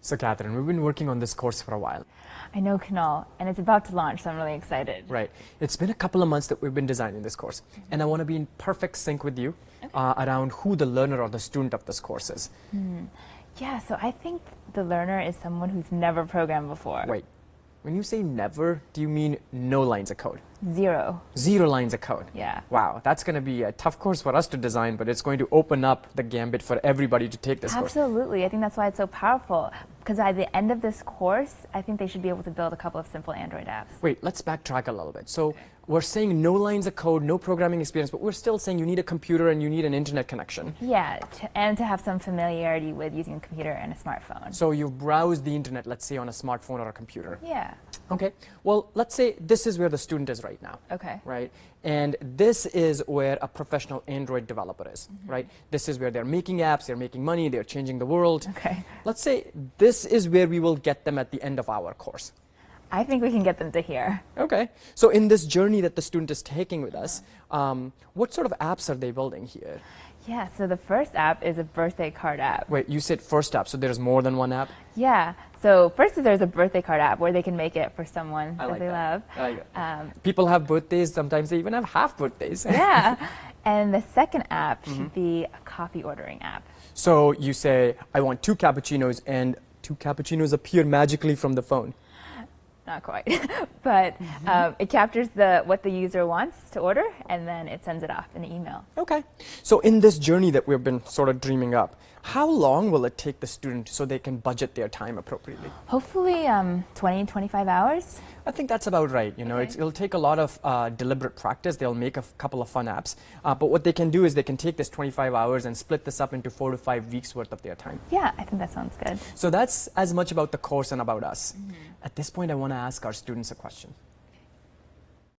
So Catherine, we've been working on this course for a while. I know, Kunal, and it's about to launch, so I'm really excited. Right. It's been a couple of months that we've been designing this course, and I want to be in perfect sync with you around who the learner or the student of this course is. Yeah, so I think the learner is someone who's never programmed before. Wait, when you say never, do you mean no lines of code? Zero. 0 lines of code? Yeah. Wow, that's going to be a tough course for us to design, but it's going to open up the gambit for everybody to take this course. Absolutely. I think that's why it's so powerful. Because by the end of this course, I think they should be able to build a couple of simple Android apps. Wait, let's backtrack a little bit. So we're saying no lines of code, no programming experience, but we're still saying you need a computer and you need an internet connection. Yeah, and to have some familiarity with using a computer and a smartphone. So you browse the internet, let's say on a smartphone or a computer. Yeah. Okay, well, let's say this is where the student is right now. Okay. Right? And this is where a professional Android developer is, right? This is where they're making apps, they're making money, they're changing the world. Okay. Let's say this is where we will get them at the end of our course. I think we can get them to here. Okay, so in this journey that the student is taking with us, what sort of apps are they building here? Yeah, so the first app is a birthday card app. Wait, you said first app, so there's more than one app? Yeah, so first there's a birthday card app where they can make it for someone I that like they that. love. I like that. People have birthdays, sometimes they even have half birthdays. Yeah, and the second app should be a coffee ordering app. So you say, I want 2 cappuccinos, and 2 cappuccinos appear magically from the phone. Not quite, but it captures what the user wants to order, and then it sends it off in an email. Okay. So in this journey that we've been sort of dreaming up, how long will it take the student so they can budget their time appropriately? Hopefully 20, 25 hours. I think that's about right. You know, Okay. it'll take a lot of deliberate practice. They'll make a couple of fun apps. But what they can do is they can take this 25 hours and split this up into 4 to 5 weeks worth of their time. Yeah, I think that sounds good. So that's as much about the course and about us. At this point, I want to ask our students a question.